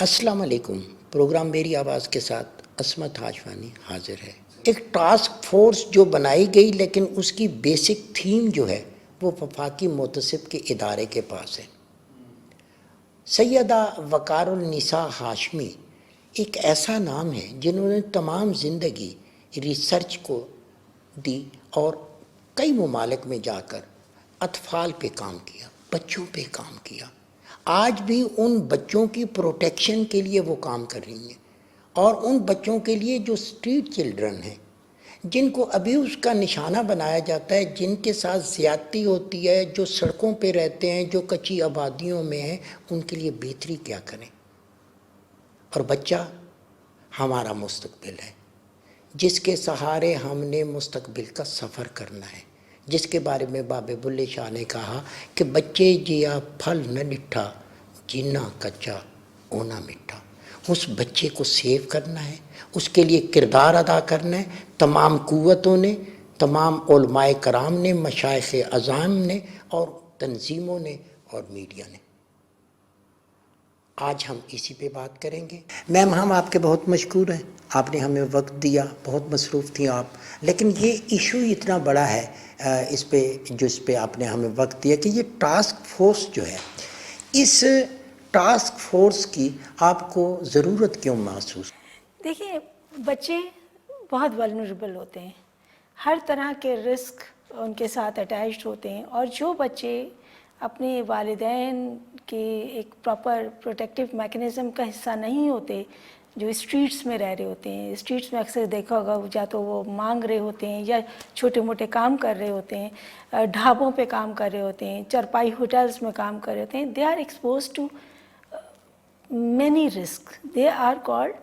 السلام علیکم. پروگرام میری آواز کے ساتھ عصمت حاجوانی حاضر ہے. ایک ٹاسک فورس جو بنائی گئی لیکن اس کی بیسک تھیم جو ہے وہ وفاقی محتسب کے ادارے کے پاس ہے. سیدہ وقار النساء ہاشمی ایک ایسا نام ہے جنہوں نے تمام زندگی ریسرچ کو دی اور کئی ممالک میں جا کر اطفال پہ کام کیا، بچوں پہ کام کیا. آج بھی ان بچوں کی پروٹیکشن کے لیے وہ کام کر رہی ہیں، اور ان بچوں کے لیے جو اسٹریٹ چلڈرن ہیں، جن کو ابیوز کا نشانہ بنایا جاتا ہے، جن کے ساتھ زیادتی ہوتی ہے، جو سڑکوں پہ رہتے ہیں، جو کچی آبادیوں میں ہیں، ان کے لیے بہتری کیا کریں. اور بچہ ہمارا مستقبل ہے، جس کے سہارے ہم نے مستقبل کا سفر کرنا ہے، جس کے بارے میں بابے بلے شاہ نے کہا کہ بچے جیا پھل نہ ڈٹھا، جینا کچا اونا میٹھا. اس بچے کو سیو کرنا ہے، اس کے لیے کردار ادا کرنا ہے. تمام قوتوں نے، تمام علماء کرام نے، مشائخ اعظام نے اور تنظیموں نے اور میڈیا نے. آج ہم اسی پہ بات کریں گے. میم ہم آپ کے بہت مشکور ہیں، آپ نے ہمیں وقت دیا، بہت مصروف تھیں آپ، لیکن یہ ایشو اتنا بڑا ہے اس پہ آپ نے ہمیں وقت دیا کہ یہ ٹاسک فورس جو ہے، اس ٹاسک فورس کی آپ کو ضرورت کیوں محسوس؟ دیکھیے، بچے بہت ولنریبل ہوتے ہیں، ہر طرح کے رسک ان کے ساتھ اٹیچڈ ہوتے ہیں، اور جو بچے اپنے والدین کے ایک پراپر پروٹیکٹیو میکنزم کا حصہ نہیں ہوتے، جو اسٹریٹس میں رہ رہے ہوتے ہیں، اسٹریٹس میں اکثر دیکھا ہوگا یا تو وہ مانگ رہے ہوتے ہیں یا چھوٹے موٹے کام کر رہے ہوتے ہیں، ڈھابوں پہ کام کر رہے ہوتے ہیں، چرپائی ہوٹلز میں کام کر رہے ہوتے ہیں. They are expose to many risks. They are called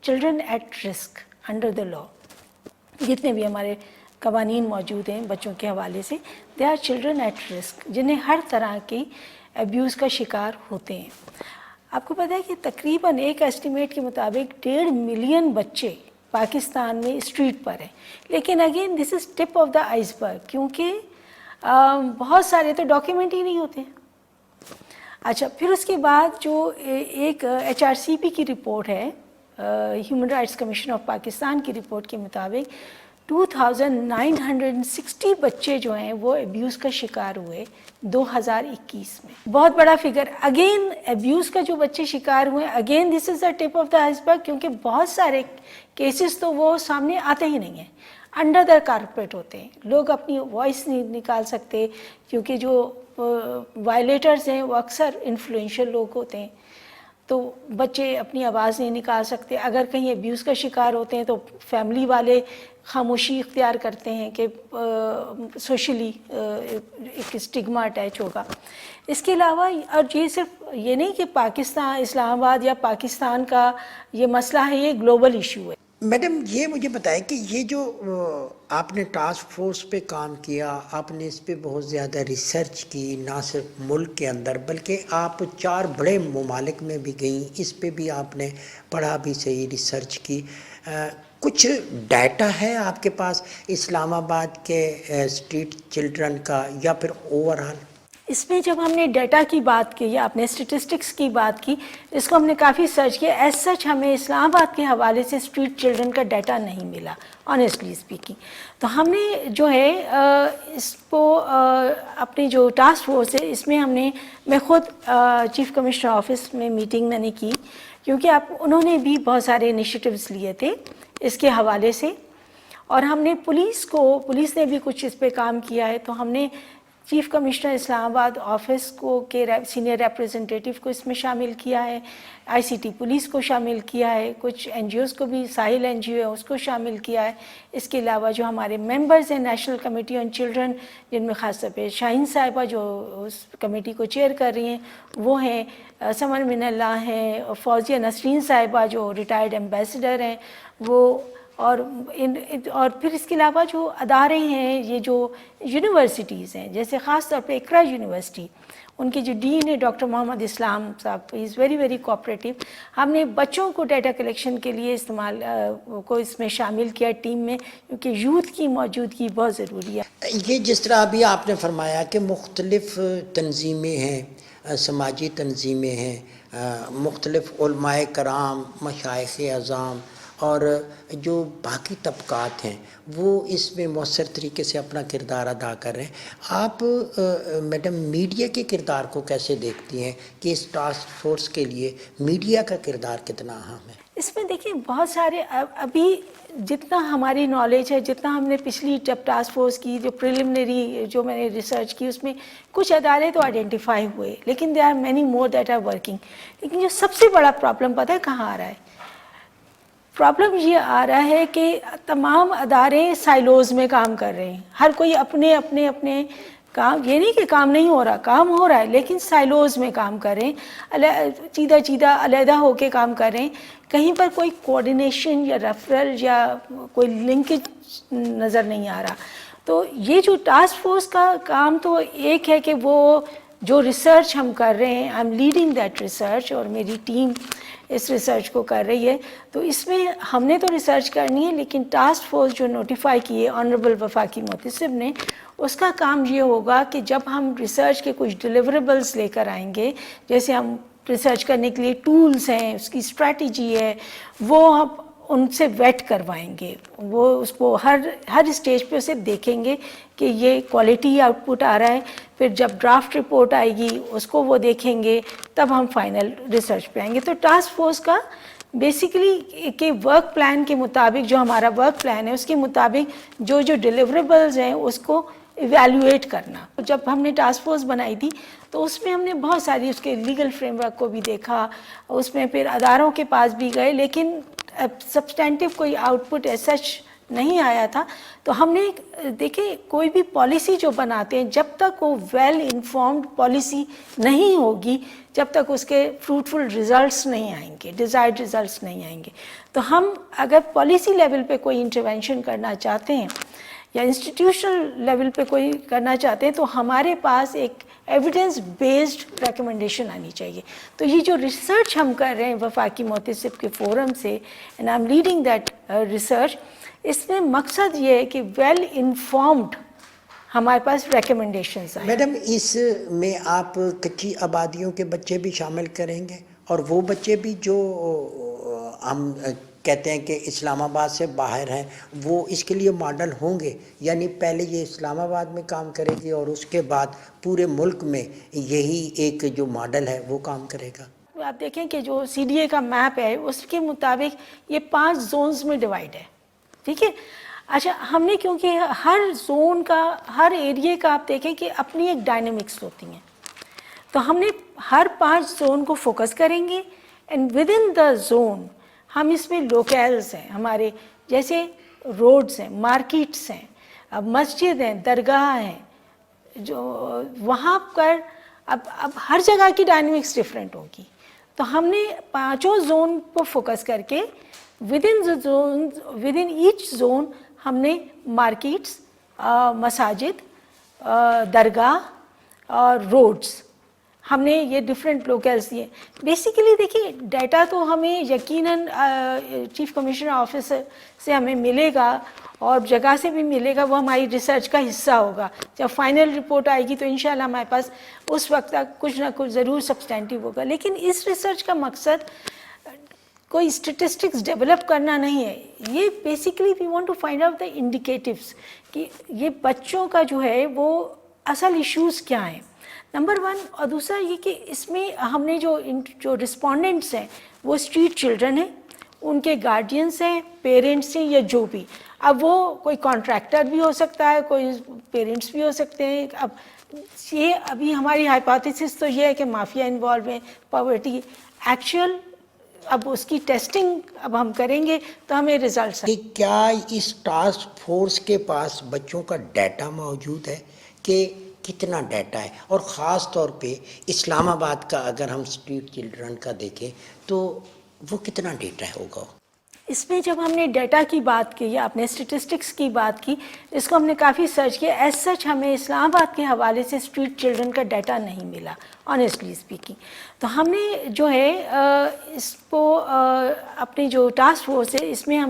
children at risk under the law. جتنے بھی ہمارے قوانین موجود ہیں بچوں کے حوالے سے، they are children at risk، جنہیں ہر طرح کی ابیوز کا شکار ہوتے ہیں. آپ کو پتہ ہے کہ تقریباً ایک ایسٹیمیٹ کے مطابق 1.5 ملین بچے پاکستان میں اسٹریٹ پر ہیں. لیکن again this is tip of the ice برگ، کیونکہ بہت سارے تو ڈاکیومنٹ ہی نہیں ہوتے. اچھا، پھر اس کے بعد جو ایک HRCP کی رپورٹ ہے، human rights commission of Pakistan کی رپورٹ کے مطابق 2960 بچے جو ہیں وہ ابیوز کا شکار ہوئے 2021 میں. بہت بڑا فگر. اگین ابیوز کا جو بچے شکار ہوئے، again this is the tip of the ice برگ، کیونکہ بہت سارے کیسز تو وہ سامنے آتے ہی نہیں ہیں، انڈر دا کارپیٹ ہوتے ہیں. لوگ اپنی وائس نہیں نکال سکتے، کیونکہ جو وائلیٹرز ہیں وہ اکثر انفلوئنشل لوگ ہوتے ہیں، تو بچے اپنی آواز نہیں نکال سکتے. اگر کہیں ابیوز کا شکار ہوتے ہیں تو فیملی والے خاموشی اختیار کرتے ہیں کہ سوشلی ایک اسٹگما اٹیچ ہوگا. اس کے علاوہ، اور یہ صرف یہ نہیں کہ پاکستان، اسلام آباد یا پاکستان کا یہ مسئلہ ہے، یہ گلوبل ایشو ہے. میڈم یہ مجھے بتائیں کہ یہ جو آپ نے ٹاسک فورس پہ کام کیا، آپ نے اس پہ بہت زیادہ ریسرچ کی، نہ صرف ملک کے اندر بلکہ آپ 4 بڑے ممالک میں بھی گئیں، اس پہ بھی آپ نے پڑھا بھی، صحیح ریسرچ کی. کچھ ڈیٹا ہے آپ کے پاس اسلام آباد کے اسٹریٹ چلڈرن کا، یا پھر اوور آل؟ اس میں جب ہم نے ڈیٹا کی بات کی یا اپنے اسٹیٹسٹکس کی بات کی، اس کو ہم نے کافی سرچ کیا. ایز سچ ہمیں اسلام آباد کے حوالے سے اسٹریٹ چلڈرن کا ڈیٹا نہیں ملا، آنیسٹلی اسپیکنگ. تو ہم نے جو ہے اس کو اپنی جو ٹاسک فورس ہے، اس میں میں خود چیف کمشنر آفس میں میٹنگ میں نے کی، کیونکہ انہوں نے بھی بہت سارے انیشیٹیوز لیے تھے اس کے حوالے سے، اور ہم نے پولیس نے بھی کچھ اس پہ کام کیا ہے. تو ہم نے چیف کمشنر اسلام آباد آفس کے سینئر ریپریزنٹیٹیو کو اس میں شامل کیا ہے، ICT پولیس کو شامل کیا ہے، کچھ NGOز کو بھی، ساحل NGO ہے اس کو شامل کیا ہے. اس کے علاوہ جو ہمارے ممبرز ہیں نیشنل کمیٹی آن چلڈرن، جن میں خاص طور پہ شاہین صاحبہ جو اس کمیٹی کو چیئر کر رہی ہیں وہ ہیں، سمر من اللہ ہیں، فوزیہ نسرین صاحبہ جو ریٹائرڈ ایمبیسڈر ہیں وہ، اور پھر اس کے علاوہ جو ادارے ہیں، یہ جو یونیورسٹیز ہیں، جیسے خاص طور پہ اقرا یونیورسٹی، ان کے جو ڈین ہے ڈاکٹر محمد اسلام صاحب، از ویری ویری کوآپریٹیو. ہم نے بچوں کو ڈیٹا کلیکشن کے لیے اس میں شامل کیا ٹیم میں، کیونکہ یوتھ کی موجودگی بہت ضروری ہے. یہ جس طرح ابھی آپ نے فرمایا کہ مختلف تنظیمیں ہیں، سماجی تنظیمیں ہیں، مختلف علماء کرام، مشائخ اعظام اور جو باقی طبقات ہیں وہ اس میں مؤثر طریقے سے اپنا کردار ادا کر رہے ہیں۔ آپ میڈم میڈیا کے کردار کو کیسے دیکھتی ہیں کہ اس ٹاسک فورس کے لیے میڈیا کا کردار کتنا اہم ہے؟ اس میں دیکھیں بہت سارے ابھی جتنا ہماری نالج ہے، جتنا ہم نے پچھلی جب ٹاسک فورس کی جو پریلیمنری جو میں نے ریسرچ کی اس میں کچھ ادارے تو آئیڈینٹیفائی ہوئے، لیکن they are many more that are working. لیکن جو سب سے بڑا پرابلم پتہ ہے کہاں آ رہا ہے؟ پرابلم یہ آ رہا ہے کہ تمام ادارے سائلوز میں کام کر رہے ہیں، ہر کوئی اپنے اپنے اپنے کام، یہ نہیں کہ کام نہیں ہو رہا، کام ہو رہا ہے لیکن سائلوز میں کام کر رہے ہیں، چیدہ چیدہ علیحدہ ہو کے کام کر رہے ہیں، کہیں پر کوئی کوآرڈینیشن یا ریفرل یا کوئی لنکج نظر نہیں آ رہا۔ تو یہ جو ٹاسک فورس کا کام تو ایک ہے کہ وہ جو ریسرچ ہم کر رہے ہیں، آئی ایم لیڈنگ دیٹ ریسرچ اور میری ٹیم اس ریسرچ کو کر رہی ہے، تو اس میں ہم نے تو ریسرچ کرنی ہے لیکن ٹاسک فورس جو نوٹیفائی کی ہے آنریبل وفاقی محتسب نے، اس کا کام یہ ہوگا کہ جب ہم ریسرچ کے کچھ ڈیلیوریبلز لے کر آئیں گے، جیسے ہم ریسرچ کرنے کے لیے ٹولز ہیں، اس کی اسٹریٹجی ہے، وہ ہم ان سے ویٹ کروائیں گے، وہ اس کو ہر اسٹیج پہ اسے دیکھیں گے کہ یہ کوالٹی آؤٹ پٹ آ رہا ہے، پھر جب ڈرافٹ رپورٹ آئے گی اس کو وہ دیکھیں گے، تب ہم فائنل ریسرچ پہ آئیں گے۔ تو ٹاسک فورس کا بیسیکلی کہ ورک پلان کے مطابق، جو ہمارا ورک پلان ہے اس کے مطابق جو ڈیلیوریبلز ہیں اس کو ایویلیویٹ کرنا۔ جب ہم نے ٹاسک فورس بنائی تھی تو اس میں ہم نے بہت ساری اس کے لیگل فریم ورک کو بھی دیکھا، اس میں پھر اداروں کے پاس بھی گئے، لیکن سبسٹینٹیو کوئی آؤٹ پٹ ایز سچ نہیں آیا تھا۔ تو ہم نے دیکھیں کوئی بھی پالیسی جو بناتے ہیں جب تک وہ ویل انفارمڈ پالیسی نہیں ہوگی، جب تک اس کے فروٹفل ریزلٹس نہیں آئیں گے، ڈیزائرڈ ریزلٹس نہیں آئیں گے۔ تو ہم اگر پالیسی لیول پہ کوئی انٹرونشن کرنا چاہتے ہیں یا انسٹیٹیوشنل لیول پہ کوئی کرنا چاہتے ہیں تو ہمارے پاس ایک ایویڈنس بیسڈ ریکمنڈیشن آنی چاہیے۔ تو یہ جو ریسرچ ہم کر رہے ہیں وفاقی محتسب کے فورم سے، and I am leading that research, اس میں مقصد یہ ہے کہ ویل انفارمڈ ہمارے پاس ریکمنڈیشنز آئیں۔ میڈم اس میں آپ کچی آبادیوں کے بچے بھی شامل کریں گے اور وہ بچے بھی جو ہم کہتے ہیں کہ اسلام آباد سے باہر ہیں وہ اس کے لیے ماڈل ہوں گے، یعنی پہلے یہ اسلام آباد میں کام کرے گی اور اس کے بعد پورے ملک میں یہی ایک جو ماڈل ہے وہ کام کرے گا؟ آپ دیکھیں کہ جو سی ڈی اے کا میپ ہے اس کے مطابق یہ 5 زونز میں ڈیوائڈ ہے، ٹھیک ہے۔ اچھا ہم نے کیونکہ ہر زون کا، ہر ایریے کا آپ دیکھیں کہ اپنی ایک ڈائنامکس ہوتی ہیں، تو ہم نے ہر 5 زون کو فوکس کریں گے، and with in the zone ہم اس میں لوکیلز ہیں ہمارے، جیسے روڈز ہیں، مارکیٹس ہیں، مسجد ہیں، درگاہ ہیں، جو وہاں پر اب ہر جگہ کی ڈائنامکس ڈفرینٹ ہوگی۔ تو ہم نے 5 زون کو فوکس کر کے ود ان ایچ زون ہم نے مارکیٹس، مساجد، درگاہ اور روڈز، ہم نے یہ ڈفرینٹ لوکیلز دیے۔ بیسیکلی دیکھیے ڈیٹا تو ہمیں یقیناً چیف کمشنر آفس سے ہمیں ملے گا اور جگہ سے بھی ملے گا، وہ ہماری ریسرچ کا حصہ ہوگا۔ جب فائنل رپورٹ آئے گی تو انشاءاللہ ہمارے پاس اس وقت تک کچھ نہ کچھ ضرور سبسٹینٹیو ہوگا۔ لیکن اس ریسرچ کا مقصد کوئی اسٹیٹسٹکس ڈیولپ کرنا نہیں ہے، یہ basically we want to find out the indicatives کہ یہ بچوں کا جو ہے وہ اصل ایشوز کیا ہیں، نمبر 1۔ اور دوسرا یہ کہ اس میں ہم نے جو رسپونڈنٹس ہیں وہ اسٹریٹ چلڈرن ہیں، ان کے گارڈینس ہیں، پیرنٹس ہیں، یا جو بھی، اب وہ کوئی کانٹریکٹر بھی ہو سکتا ہے، کوئی پیرنٹس بھی ہو سکتے ہیں۔ اب یہ ابھی ہماری ہائپوتھیسس تو یہ ہے کہ مافیا انوالو ہے، پاورٹی، ایکچوئل اب اس کی ٹیسٹنگ اب ہم کریں گے تو ہمیں ریزلٹس کہ کیا اس ٹاسک فورس کے پاس بچوں کا ڈیٹا موجود ہے کہ کتنا ڈیٹا ہے، اور خاص طور پہ اسلام آباد کا اگر ہم اسٹریٹ چلڈرن کا دیکھیں تو وہ کتنا ڈیٹا ہوگا؟ اس میں جب ہم نے ڈیٹا کی بات کی یا اپنے اسٹیٹسٹکس کی بات کی، اس کو ہم نے کافی سرچ کیا، ایز سچ ہمیں اسلام آباد کے حوالے سے اسٹریٹ چلڈرن کا ڈیٹا نہیں ملا آنیسٹلی اسپیکنگ۔ تو ہم نے جو ہے اس کو اپنی جو ٹاسک فورس ہے اس میں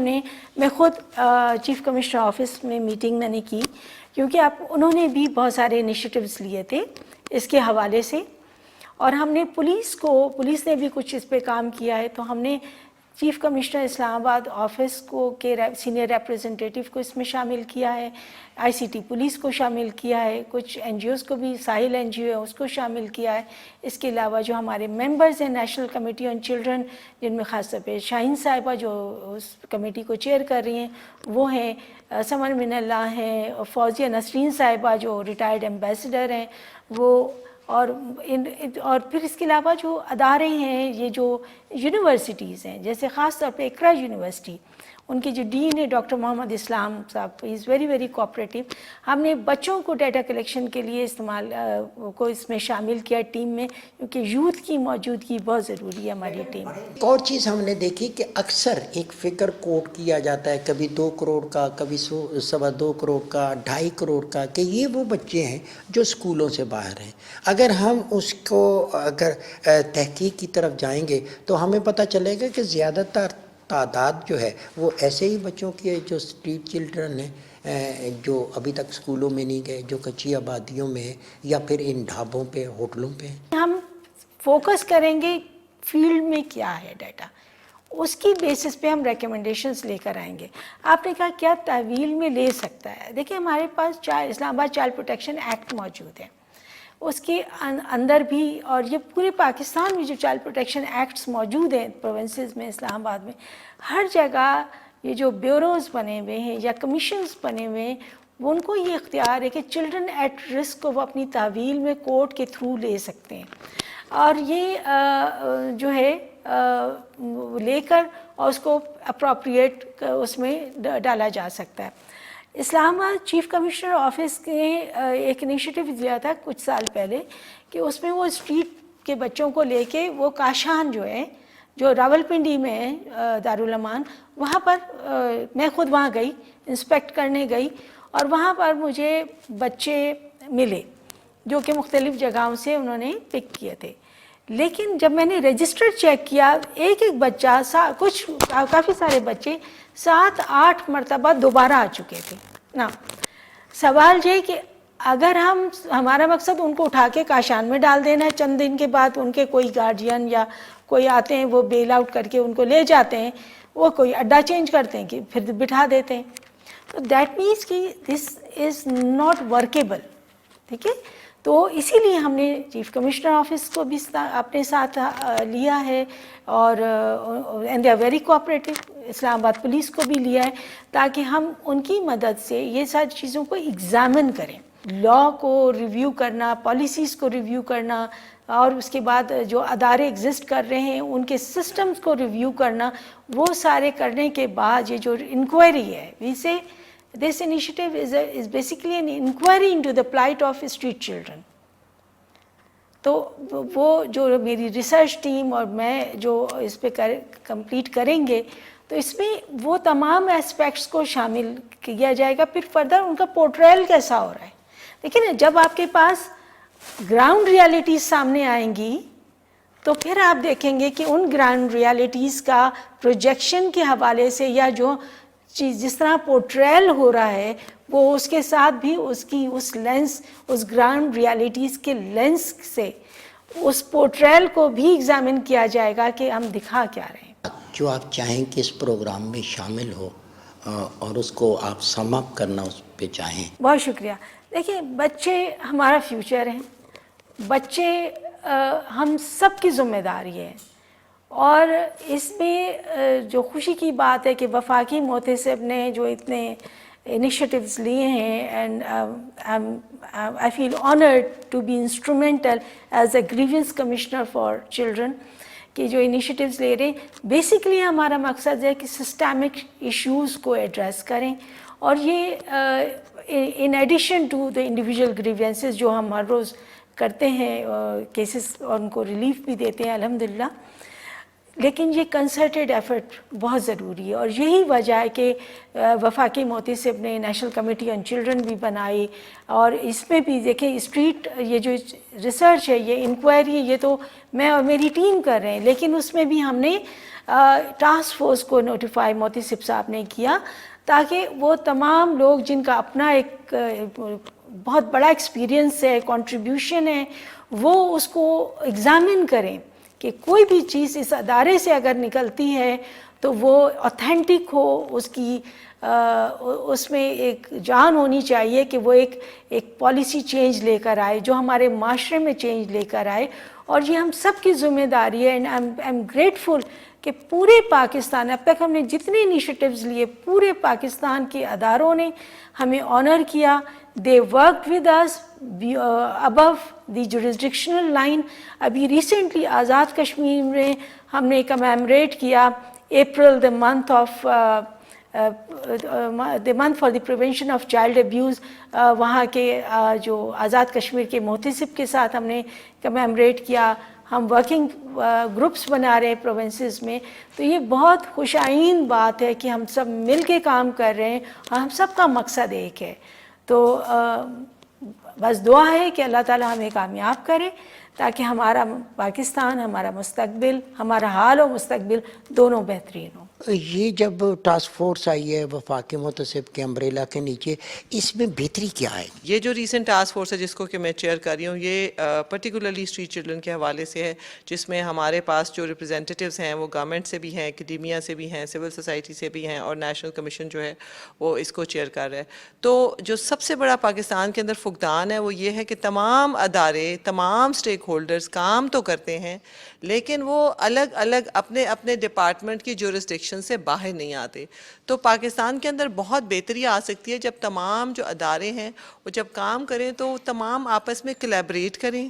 میں خود چیف کمشنر آفس میں میٹنگ میں نے کی، کیونکہ انہوں نے بھی بہت سارے انیشیٹیوز لیے تھے اس کے حوالے سے، اور ہم نے پولیس نے بھی کچھ اس پہ کام کیا ہے. تو ہم نے چیف کمشنر اسلام آباد آفس کو کے سینئر ریپریزنٹیٹیو کو اس میں شامل کیا ہے, آئی سی ٹی پولیس کو شامل کیا ہے, کچھ این جی اوز کو بھی, ساحل این جی او ہے اس کو شامل کیا ہے. اس کے علاوہ جو ہمارے ممبرز ہیں نیشنل کمیٹی آن چلڈرن, جن میں خاص طور پہ شاہین صاحبہ جو اس کمیٹی کو چیئر کر رہی ہیں وہ ہیں, سمر من اللہ ہیں, فوزیہ نسرین صاحبہ جو ریٹائرڈ ایمبیسڈر ہیں وہ, اور پھر اس کے علاوہ جو ادارے ہیں, یہ جو یونیورسٹیز ہیں, جیسے خاص طور پہ اقرا یونیورسٹی, ان کے جو ڈین ہے ڈاکٹر محمد اسلام صاحب, از ویری ویری کوآپریٹیو. ہم نے بچوں کو ڈیٹا کلیکشن کے لیے کو اس میں شامل کیا ٹیم میں, کیونکہ یوتھ کی موجودگی بہت ضروری ہے ہماری ٹیم. ایک اور چیز ہم نے دیکھی کہ اکثر ایک فگر کوٹ کیا جاتا ہے, کبھی 2 کروڑ کا, کبھی 2.25 کروڑ کا, 2.5 کروڑ کا, کہ یہ وہ بچے ہیں جو اسکولوں سے باہر ہیں. اگر ہم اس کو تحقیق کی طرف جائیں گے تو ہمیں پتہ چلے گا کہ زیادہ تر تعداد جو ہے وہ ایسے ہی بچوں کی ہے جو اسٹریٹ چلڈرن ہیں, جو ابھی تک اسکولوں میں نہیں گئے, جو کچی آبادیوں میں ہیں, یا پھر ان ڈھابوں پہ, ہوٹلوں پہ. ہم فوکس کریں گے فیلڈ میں کیا ہے ڈیٹا, اس کی بیسس پہ ہم ریکمنڈیشنز لے کر آئیں گے. آپ نے کہا کیا تحویل میں لے سکتا ہے. دیکھیں ہمارے پاس اسلام آباد چائلڈ پروٹیکشن ایکٹ موجود ہے, اس کے اندر بھی, اور یہ پورے پاکستان میں جو چائلڈ پروٹیکشن ایکٹس موجود ہیں پروونسز میں, اسلام آباد میں, ہر جگہ یہ جو بیوروز بنے ہوئے ہیں یا کمیشنز بنے ہوئے ہیں, وہ ان کو یہ اختیار ہے کہ چلڈرن ایٹ رسک کو وہ اپنی تحویل میں کورٹ کے تھرو لے سکتے ہیں, اور یہ جو ہے لے کر اور اس کو اپروپریٹ اس میں ڈالا جا سکتا ہے. اسلام آباد چیف کمشنر آفس نے ایک انیشیٹو دیا تھا کچھ سال پہلے کہ اس میں وہ اسٹریٹ کے بچوں کو لے کے وہ کاشان جو ہے, جو راولپنڈی میں ہے دارالامان, وہاں پر میں خود وہاں گئی, انسپیکٹ کرنے گئی, اور وہاں پر مجھے بچے ملے جو کہ مختلف جگہوں سے انہوں نے پک کیے تھے. لیکن جب میں نے رجسٹر چیک کیا, ایک بچہ کافی سارے بچے 7-8 مرتبہ دوبارہ آ چکے تھے نا. سوال یہ کہ اگر ہمارا مقصد ان کو اٹھا کے کاشان میں ڈال دینا ہے, چند دن کے بعد ان کے کوئی گارڈین یا کوئی آتے ہیں وہ بیل آؤٹ کر کے ان کو لے جاتے ہیں, وہ کوئی اڈا چینج کرتے ہیں کہ پھر بٹھا دیتے ہیں, تو دیٹ مینس کہ دس از ناٹ ورکیبل. ٹھیک ہے, تو اسی لیے ہم نے چیف کمشنر آفس کو بھی اپنے ساتھ لیا ہے, اور and they are very cooperative. Islamabad police کو بھی لیا ہے تاکہ ہم ان کی مدد سے یہ ساری چیزوں کو ایگزامن کریں, لا کو ریویو کرنا, پالیسیز کو ریویو کرنا, اور اس کے بعد جو ادارے ایگزسٹ کر رہے ہیں ان کے سسٹمز کو ریویو کرنا. وہ سارے کرنے کے بعد یہ جو انکوائری ہے, وی سے this initiative is basically an inquiry into the plight of street children. تو وہ جو میری ریسرچ ٹیم اور میں جو اس پہ کمپلیٹ کریں گے, تو اس میں وہ تمام اسپیکٹس کو شامل کیا جائے گا. پھر فردر ان کا پورٹریل کیسا ہو رہا ہے. دیکھیں نا, جب آپ کے پاس گراؤنڈ ریالٹیز سامنے آئیں گی تو پھر آپ دیکھیں گے کہ ان گراؤنڈ ریالٹیز کا پروجیکشن کے حوالے سے, یا جو چیز جس طرح پورٹریل ہو رہا ہے, وہ اس کے ساتھ بھی اس کی اس لینس, اس گراؤنڈ ریالٹیز کے لینس سے اس پورٹریل کو بھی ایگزامن کیا جائے گا کہ ہم دکھا کیا رہے ہیں. جو آپ چاہیں کہ اس پروگرام میں شامل ہو اور اس کو آپ سم اپ کرنا اس پہ چاہیں. بہت شکریہ. دیکھیں, بچے ہمارا فیوچر ہیں, بچے ہم سب کی ذمہ داری ہے, اور اس میں جو خوشی کی بات ہے کہ وفاقی محتسب نے جو اتنے انیشیٹیوز لیے ہیں, and I feel honoured to be instrumental as a grievance commissioner for children, کہ جو انیشیٹیوز لے رہے ہیں بیسکلی ہمارا مقصد ہے کہ سسٹمک ایشوز کو ایڈریس کریں, اور یہ in addition to the individual grievances جو ہم ہر روز کرتے ہیں کیسز, اور ان کو ریلیف بھی دیتے ہیں الحمدللہ. لیکن یہ کنسرٹیڈ ایفرٹ بہت ضروری ہے, اور یہی وجہ ہے کہ وفاقی محتسب نے نیشنل کمیٹی آن چلڈرن بھی بنائی, اور اس میں بھی دیکھیں اسٹریٹ یہ جو ریسرچ ہے, یہ انکوائری ہے, یہ تو میں اور میری ٹیم کر رہے ہیں, لیکن اس میں بھی ہم نے ٹاسک فورس کو نوٹیفائی محتسب صاحب نے کیا, تاکہ وہ تمام لوگ جن کا اپنا ایک بہت بڑا ایکسپیرینس ہے, کنٹریبیوشن ہے, وہ اس کو ایگزامن کریں کہ کوئی بھی چیز اس ادارے سے اگر نکلتی ہے تو وہ اوتھینٹک ہو, اس میں ایک جان ہونی چاہیے کہ وہ ایک پالیسی چینج لے کر آئے جو ہمارے معاشرے میں چینج لے کر آئے. اور یہ ہم سب کی ذمہ داری ہے. اینڈ آئی ایم گریٹفل کہ پورے پاکستان, اب تک ہم نے جتنے انیشیٹیوز لیے پورے پاکستان کے اداروں نے ہمیں آنر کیا. They worked with us above the jurisdictional line. ابھی ریسنٹلی آزاد کشمیر میں ہم نے کمیموریٹ کیا April the month for the prevention of child abuse. وہاں کے جو آزاد کشمیر کے محتسب کے ساتھ ہم نے کمیموریٹ کیا. ہم ورکنگ گروپس بنا رہے ہیں پروونسز میں. تو یہ بہت خوش آئین بات ہے کہ ہم سب مل کے کام کر رہے ہیں اور ہم سب کا مقصد ایک ہے. تو بس دعا ہے کہ اللہ تعالیٰ ہمیں کامیاب کرے تاکہ ہمارا پاکستان, ہمارا مستقبل, ہمارا حال و مستقبل دونوں بہترین ہوں. یہ جب ٹاسک فورس آئی ہے وفاقی محتسب کے امبریلا کے نیچے, اس میں بہتری کیا ہے؟ یہ جو ریسنٹ ٹاسک فورس ہے جس کو کہ میں چیئر کر رہی ہوں, یہ پرٹیکولرلی اسٹریٹ چلڈرن کے حوالے سے ہے, جس میں ہمارے پاس جو ریپرزینٹیوز ہیں وہ گورنمنٹ سے بھی ہیں, اکیڈیمیا سے بھی ہیں, سول سوسائٹی سے بھی ہیں, اور نیشنل کمیشن جو ہے وہ اس کو چیئر کر رہا ہے. تو جو سب سے بڑا پاکستان کے اندر فقدان ہے وہ یہ ہے کہ تمام ادارے, تمام اسٹیک ہولڈرز کام تو کرتے ہیں لیکن وہ الگ الگ اپنے اپنے ڈپارٹمنٹ کی جورسڈکشن سے باہر نہیں آتے. تو پاکستان کے اندر بہت بہتری آ سکتی ہے جب تمام جو ادارے ہیں وہ جب کام کریں تو تمام آپس میں کولیبریٹ کریں,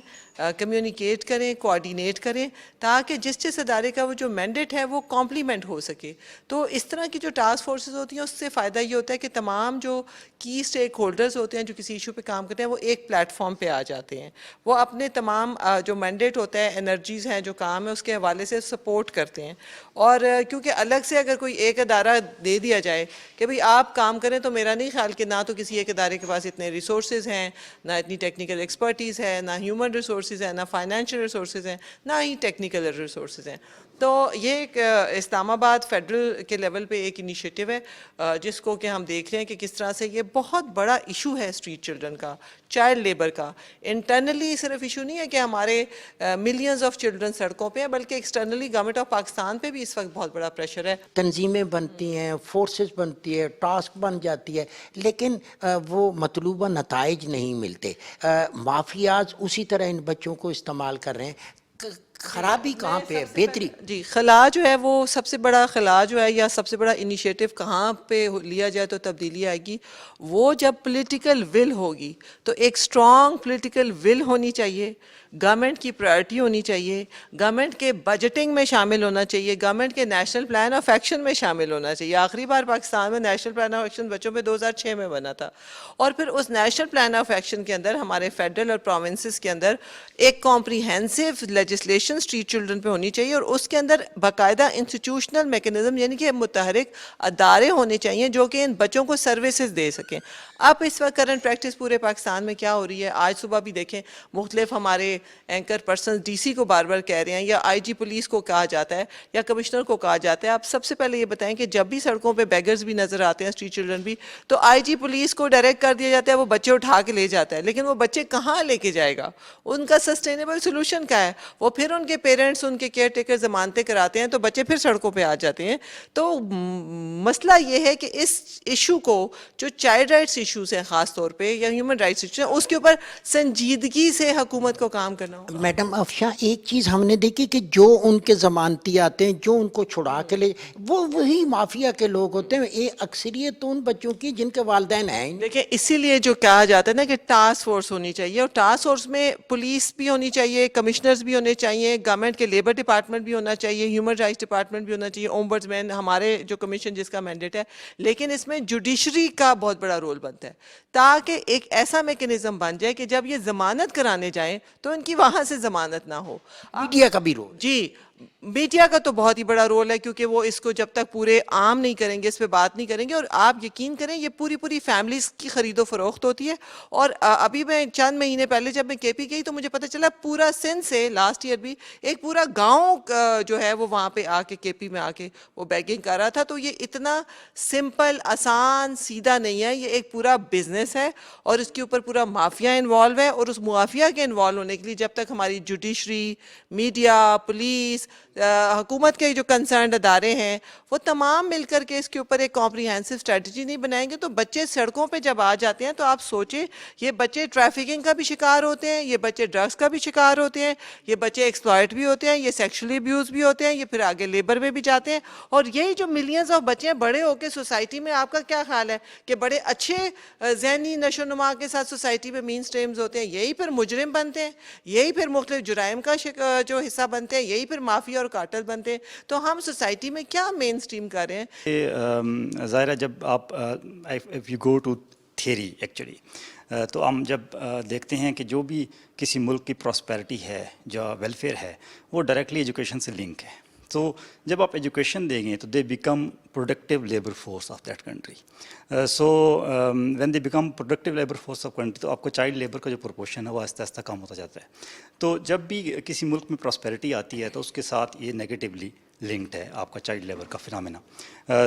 کمیونیکیٹ کریں, کوآرڈینیٹ کریں, تاکہ جس ادارے کا وہ جو مینڈیٹ ہے وہ کمپلیمنٹ ہو سکے. تو اس طرح کی جو ٹاسک فورسز ہوتی ہیں اس سے فائدہ یہ ہوتا ہے کہ تمام جو کی اسٹیک ہولڈرز ہوتے ہیں جو کسی ایشو پہ کام کرتے ہیں وہ ایک پلیٹ فارم پہ آ جاتے ہیں. وہ اپنے تمام جو مینڈیٹ ہوتا ہے, انرجیز ہیں, جو کام ہے اس کے حوالے سے سپورٹ کرتے ہیں. اور کیونکہ الگ سے اگر کوئی ایک ادارہ دے دیا جائے کہ بھئی آپ کام کریں, تو میرا نہیں خیال کہ نہ تو کسی ایک ادارے کے پاس اتنے ریسورسز ہیں, نہ اتنی ٹیکنیکل ایکسپرٹیز ہے, نہ ہیومن ریسورسز ہیں, نہ فائنینشیل ریسورسز ہیں, نہ ہی ٹیکنیکل ریسورسز ہیں. تو یہ ایک اسلام آباد فیڈرل کے لیول پہ ایک انیشیٹو ہے جس کو کہ ہم دیکھ رہے ہیں کہ کس طرح سے یہ بہت بڑا ایشو ہے اسٹریٹ چلڈرن کا, چائلڈ لیبر کا. انٹرنلی صرف ایشو نہیں ہے کہ ہمارے ملینز آف چلڈرن سڑکوں پہ ہیں, بلکہ ایکسٹرنلی گورنمنٹ آف پاکستان پہ بھی اس وقت بہت بڑا پریشر ہے. تنظیمیں بنتی ہیں, فورسز بنتی ہے, ٹاسک بن جاتی ہے, لیکن وہ مطلوبہ نتائج نہیں ملتے. مافیاز اسی طرح ان بچوں کو استعمال کر رہے ہیں. خرابی کہاں پہ ہے, بہتری؟ جی, خلا جو ہے وہ سب سے بڑا خلا جو ہے یا سب سے بڑا انیشیٹو کہاں پہ لیا جائے تو تبدیلی آئے گی, وہ جب پولیٹیکل ول ہوگی. تو ایک اسٹرانگ پولیٹیکل ول ہونی چاہیے, گورنمنٹ کی پرائرٹی ہونی چاہیے, گورنمنٹ کے بجٹنگ میں شامل ہونا چاہیے, گورنمنٹ کے نیشنل پلان آف ایکشن میں شامل ہونا چاہیے. آخری بار پاکستان میں نیشنل پلان آف ایکشن بچوں پہ 2006 میں بنا تھا, اور پھر اس نیشنل پلان آف ایکشن کے اندر ہمارے فیڈرل اور پروونسز کے اندر ایک کمپریہنسو لیجسلیشن اسٹریٹ چلڈرن پہ ہونی چاہیے, اور اس کے اندر باقاعدہ انسٹیٹیوشنل میکنزم یعنی کہ متحرک ادارے ہونے چاہیے جو کہ ان بچوں کو سروسز دے سکیں. اب اس وقت کرنٹ پریکٹس پورے پاکستان میں کیا ہو رہی ہے, آج صبح بھی دیکھیں مختلف ہمارے اینکر پرسنز ڈی سی کو بار بار کہہ رہے ہیں, یا آئی جی پولیس کو کہا جاتا ہے, یا کمشنر کو کہا جاتا ہے, آپ سب سے پہلے یہ بتائیں کہ جب بھی سڑکوں پہ بیگرز بھی نظر آتے ہیں, اسٹریٹ چلڈرن بھی, تو آئی جی پولیس کو ڈائریکٹ کر دیا جاتا ہے وہ بچے اٹھا کے لے جاتا ہے, لیکن وہ بچے کہاں لے کے جائے گا, ان کا سسٹینیبل سولوشن کیا ہے؟ وہ پھر ان کے پیرنٹس, ان کے کیئر ٹیکر ضمانتیں کراتے ہیں تو بچے پھر سڑکوں پہ آ جاتے ہیں. تو مسئلہ یہ ہے کہ اس ایشو کو, جو چائلڈ رائٹس ایشوز ہیں خاص طور پہ, یا ہیومن رائٹس ایشوز ہیں, اس کے اوپر سنجیدگی سے حکومت کو کام کرنا ہوگا. میڈم افشاں, ایک چیز ہم نے دیکھی کہ جو ان کے ضمانتی آتے ہیں, جو ان کو چھڑا کے لے, وہ وہی مافیا کے لوگ ہوتے ہیں. یہ اکثریت تو ان بچوں کی جن کے والدین ہیں. دیکھیں, اسی لیے جو کہا جاتا ہے نا کہ ٹاسک فورس ہونی چاہیے, اور ٹاسک فورس میں پولیس بھی ہونی چاہیے, کمشنرز بھی ہونے چاہیے, گورنمنٹ کے لیبر ڈپارٹمنٹ بھی ہونا چاہیے, ہیومن رائٹس ڈپارٹمنٹ بھی ہونا چاہیے, اومبڈز مین ہمارے جو کمیشن جس کا مینڈیٹ ہے, لیکن اس میں جوڈیشری کا بہت بڑا رول بنتا ہے, تاکہ ایک ایسا میکنزم بن جائے کہ جب یہ ضمانت کرانے جائیں تو ان کی وہاں سے ضمانت نہ ہو. میڈیا کا بھی رول. جی, میڈیا کا تو بہت ہی بڑا رول ہے، کیونکہ وہ اس کو جب تک پورے عام نہیں کریں گے، اس پہ بات نہیں کریں گے، اور آپ یقین کریں یہ پوری فیملیز کی خرید و فروخت ہوتی ہے. اور ابھی میں چند مہینے پہلے جب میں کے پی گئی تو مجھے پتہ چلا پورا سندھ سے لاسٹ ایئر بھی ایک پورا گاؤں جو ہے وہ وہاں پہ آ کے کے پی میں آ کے وہ بیگنگ کر رہا تھا. تو یہ اتنا سمپل، آسان، سیدھا نہیں ہے، یہ ایک پورا بزنس ہے اور اس کے اوپر پورا مافیا انوالو ہے. اور اس مافیا کے انوالو ہونے کے لیے جب تک ہماری جوڈیشری، میڈیا، پولیس، حکومت کے جو کنسرنڈ ادارے ہیں وہ تمام مل کر کے اس کے اوپر ایک کمپریہنسو اسٹریٹجی نہیں بنائیں گے تو بچے سڑکوں پہ جب آ جاتے ہیں تو آپ سوچیں یہ بچے ٹریفکنگ کا بھی شکار ہوتے ہیں، یہ بچے ڈرگس کا بھی شکار ہوتے ہیں، یہ بچے ایکسپلائٹ بھی ہوتے ہیں، یہ سیکشولی ابیوز بھی ہوتے ہیں، یہ پھر آگے لیبر میں بھی جاتے ہیں. اور یہی جو ملینز آف بچے ہیں بڑے ہو کے سوسائٹی میں، آپ کا کیا خیال ہے کہ بڑے اچھے ذہنی نشو و نما کے ساتھ سوسائٹی میں مین سٹریمز ہوتے ہیں، یہی پھر مجرم بنتے ہیں، یہی پھر مختلف جرائم کا جو حصہ بنتے ہیں، یہی پھر مافیا اور کارٹل بنتے ہیں. تو ہم سوسائٹی میں کیا مین سٹریم کر رہے ہیں؟ ظاہر ہے جب آپ if you go to theory actually تو ہم جب دیکھتے ہیں کہ جو بھی کسی ملک کی پراسپیرٹی ہے، جو ویلفیئر ہے، وہ ڈائریکٹلی ایجوکیشن سے لنک ہے. تو جب آپ ایجوکیشن دیں گے تو they become productive labour force of that country. So when they become productive labour force of country تو آپ کو چائلڈ لیبر کا جو پروپورشن ہے وہ آہستہ آہستہ کم ہوتا جاتا ہے. تو جب بھی کسی ملک میں پراسپیرٹی آتی ہے تو اس کے ساتھ یہ نیگیٹیولی لنکڈ ہے آپ کا چائلڈ لیبر کا فنامنا.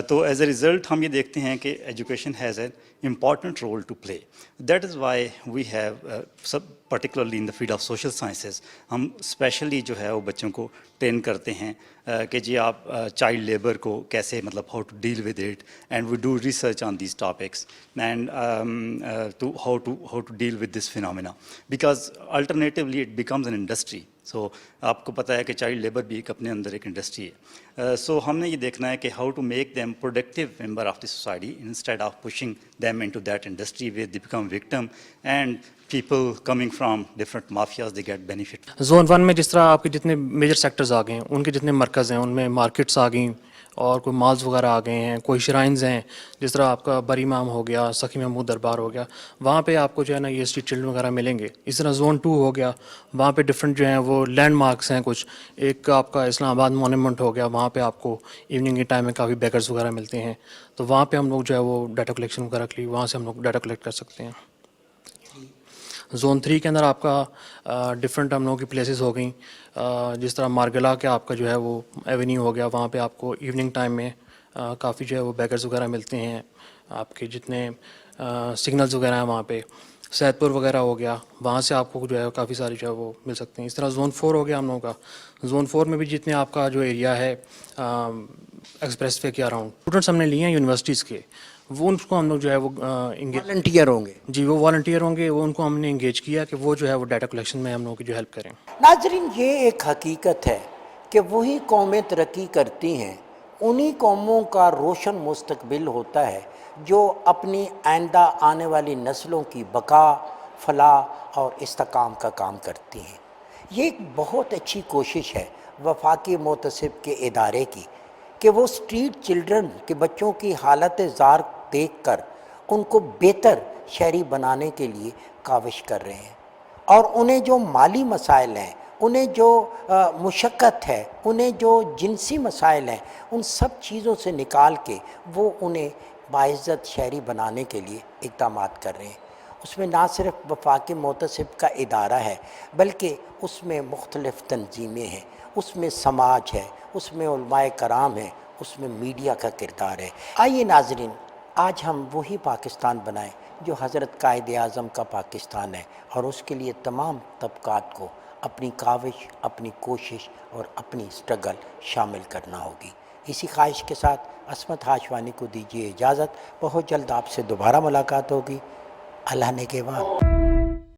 تو ایز اے ریزلٹ ہم یہ دیکھتے ہیں کہ education has an important role to play. That is why we have سب particularly in the field of social sciences ہم اسپیشلی جو ہے وہ بچوں کو ٹرین کرتے ہیں کہ جی آپ چائلڈ لیبر کو کیسے مطلب how to deal with it and we do research on these topics and to how to deal with this phenomena because alternatively it becomes an industry. So آپ کو پتہ ہے کہ چائلڈ لیبر بھی ایک اپنے اندر ایک انڈسٹری ہے. سو ہم نے یہ دیکھنا ہے کہ how to make them productive member of the society instead of pushing them into that industry where they become victim and people coming from different mafias they get benefit. Zone 1 میں جس طرح آپ کے جتنے میجر سیکٹرز آ گئے ہیں، ان کے جتنے مرکز ہیں ان میں مارکیٹس آ گئیں اور کوئی مالز وغیرہ آ گئے ہیں، کوئی شرائنز ہیں جس طرح آپ کا بری امام ہو گیا، سخی محمود دربار ہو گیا، وہاں پہ آپ کو جو ہے نا یہ اسٹریٹ چلڈرن وغیرہ ملیں گے. اس طرح زون 2 ہو گیا، وہاں پہ ڈفرینٹ جو ہیں وہ لینڈ مارکس ہیں کچھ. ایک آپ کا اسلام آباد مونومنٹ ہو گیا، وہاں پہ آپ کو ایوننگ کے ٹائم میں کافی بیگرز وغیرہ ملتے ہیں. تو وہاں پہ ہم لوگ جو ہے وہ ڈیٹا کلیکشن وغیرہ کے لیے وہاں سے ہم لوگ ڈیٹا کلیکٹ کر سکتے ہیں. زون 3 کے اندر آپ کا ڈفرینٹ ہم لوگوں کی پلیسز ہو گئیں، جس طرح مارگلا کے آپ کا جو ہے وہ ایونیو ہو گیا، وہاں پہ آپ کو ایوننگ ٹائم میں کافی جو ہے وہ بیگرز وغیرہ ملتے ہیں. آپ کے جتنے سگنلز وغیرہ ہیں وہاں پہ سید پور وغیرہ ہو گیا، وہاں سے آپ کو جو ہے کافی ساری جو ہے وہ مل سکتے ہیں. اس طرح زون 4 ہو گیا ہم لوگوں کا. زون 4 میں بھی جتنے آپ کا جو ایریا ہے ایکسپریس وے کے اراؤنڈ اسٹوڈنٹس ہم نے لیے ہیں یونیورسٹیز کے، وہ ان کو ہم لوگ جو ہے وہ والنٹیئر ہوں گے. جی وہ والنٹیئر ہوں گے، وہ ان کو ہم نے انگیج کیا کہ وہ جو ہے وہ ڈیٹا کلیکشن میں ہم لوگوں کی جو ہیلپ کریں. ناظرین، یہ ایک حقیقت ہے کہ وہی قومیں ترقی کرتی ہیں، انہی قوموں کا روشن مستقبل ہوتا ہے جو اپنی آئندہ آنے والی نسلوں کی بقا، فلاح اور استحکام کا کام کرتی ہیں. یہ ایک بہت اچھی کوشش ہے وفاقی محتسب کے ادارے کی کہ وہ اسٹریٹ چلڈرن کے بچوں کی حالت زار دیکھ کر ان کو بہتر شہری بنانے کے لیے کاوش کر رہے ہیں، اور انہیں جو مالی مسائل ہیں، انہیں جو مشقت ہے، انہیں جو جنسی مسائل ہیں، ان سب چیزوں سے نکال کے وہ انہیں باعزت شہری بنانے کے لیے اقدامات کر رہے ہیں. اس میں نہ صرف وفاقی محتسب کا ادارہ ہے بلکہ اس میں مختلف تنظیمیں ہیں، اس میں سماج ہے، اس میں علماء کرام ہیں، اس میں میڈیا کا کردار ہے. آئیے ناظرین، آج ہم وہی پاکستان بنائیں جو حضرت قائد اعظم کا پاکستان ہے، اور اس کے لیے تمام طبقات کو اپنی کاوش، اپنی کوشش اور اپنی سٹرگل شامل کرنا ہوگی. اسی خواہش کے ساتھ عصمت ہاشوانی کو دیجیے اجازت. بہت جلد آپ سے دوبارہ ملاقات ہوگی. اللہ نے کے بعد.